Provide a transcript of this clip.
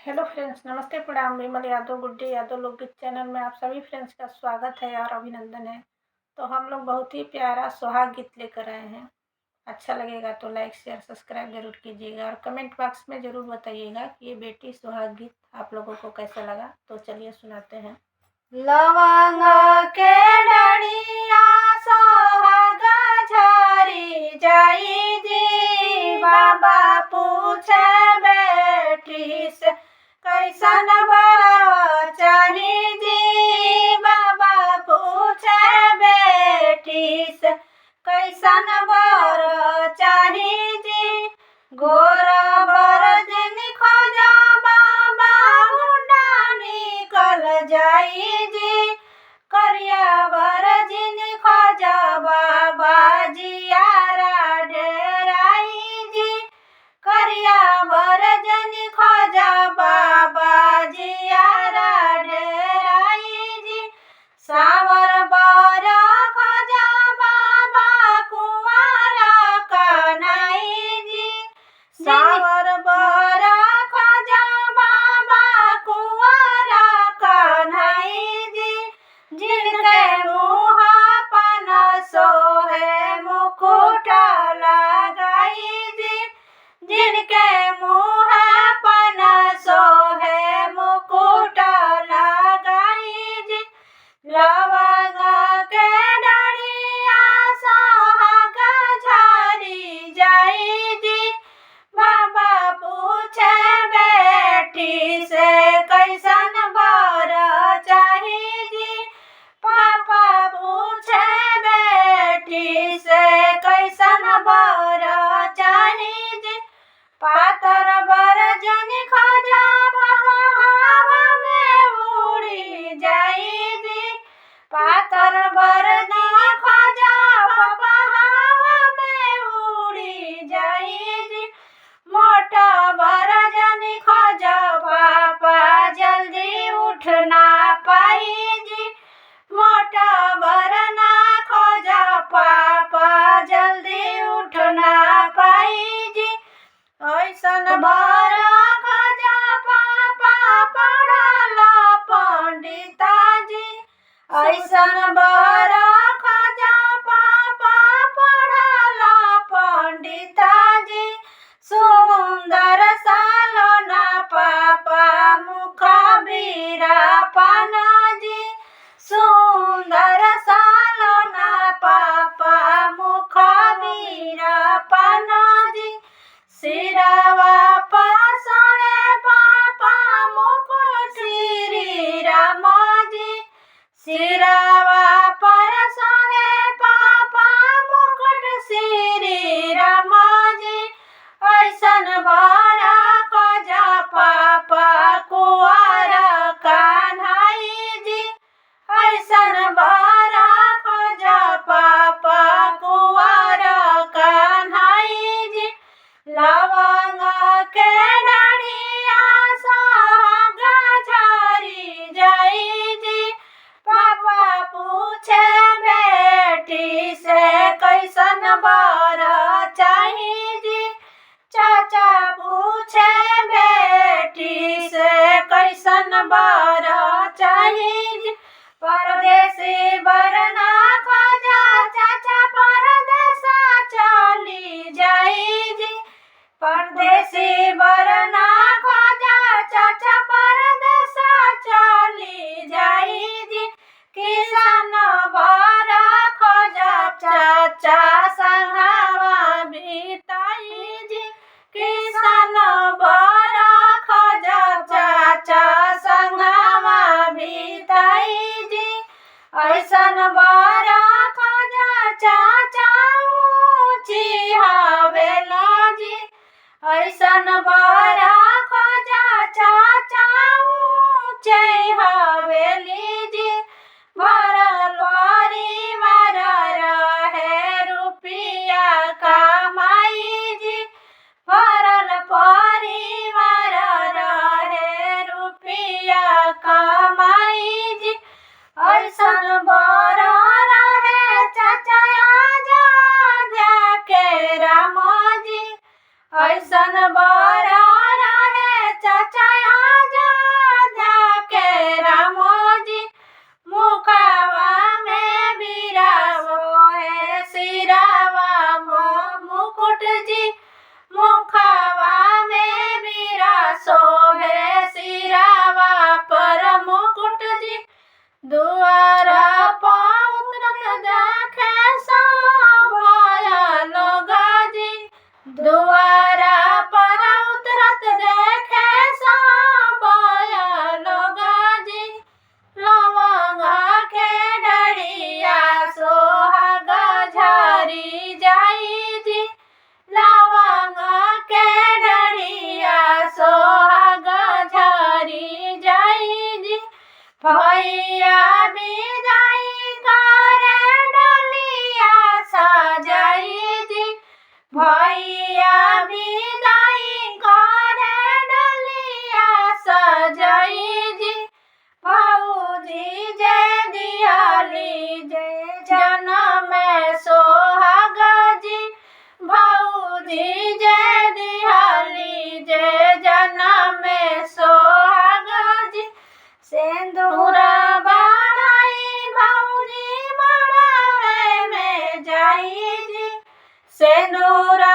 Hello friends, नमस्ते, प्रणाम। विमल यादव, गुड्डी यादव लोकगीत चैनल में आप सभी फ्रेंड्स का स्वागत है और अभिनंदन है। तो हम लोग बहुत ही प्यारा सुहाग गीत लेकर आए हैं। अच्छा लगेगा तो लाइक शेयर सब्सक्राइब जरूर कीजिएगा और कमेंट बॉक्स में ज़रूर बताइएगा कि ये बेटी सुहाग गीत आप लोगों को कैसा लगा। तो चलिए सुनाते हैं। लवंग के डढ़िया सोहागा झरी जाई जी, बाबा पूछे बेटी से कैसन बर चाही जी, बाबा पूछे बेटी से कैसन बर चाही जी। गोरा बर दिन खोजा बाबा मुंडा निकल जाई जी, करिया बर दिन खोजा बाबा जियारा डेराई जी, करिया बर दिन खोजा बाबा जियारा डेराई जी। सावर बर खोजा बाबा कुंवारा कन्हई जी, सावर बर खोजा बाबा कुंवारा कन्हई जी। जिनके मुँह पन सोहे मुकुट लगाई जी, जिनके मुँह पन सोहे मुकुट लगाई जी। लवंग के डढ़िया सोहागा झरी जाई जी, बाबा पूछे बेटी से कैसन बर चाही जी, पापा पूछे बेटी से कैसन बर चाही जी। पातर बर जन खोजा हवा में उड़ी जाई जी, पातर बर जन खोजा हवा में उड़ी जाई जी। मोटा बर जन खोजा पापा जल्दी उठ ना पाई जी, मोटा बर ना खोजा पापा जल्दी उठ ना पाई जी। ऐसन बर खोजा पापा पढ़ला पंडिता जी, ऐसन बर खोजा पापा पढ़ला पंडिता जी। सुंदर सालोना पापा मुख बीरा पाना जी, सुंदर सालोना पापा मुख बीरा पाना जी। सिरवा पर सोहे पापा मुकुट श्री राम जी, सिरवा पर सोहे पापा मुकुट श्री राम जी। ऐसन बर खोजा पापा कुंवारा कन्हई जी, ऐसन बर खोजा पापा कुंवारा कन्हई जी। लवंग के डढ़िया सोहागा झरी जाई जी, पापा पूछे बेटी से कैसन बर चाही जी, चाचा पूछे बेटी से कैसन बर चाही जी। परदेसी बर ना खोजा चाचा परदेसा चली जाई जी, परदेसी बर ना खोजा चाचा परदेसा चली जाई जी। किसान बर खोजा चाचा संघवा बिताई जी, किसान बर खोजा चाचा संघवा भौजी जय दिहाली जय जनम में सोहाग जी सिंदूरा बाणाई भौजी मड़ावे में जाई जी सिंदूरा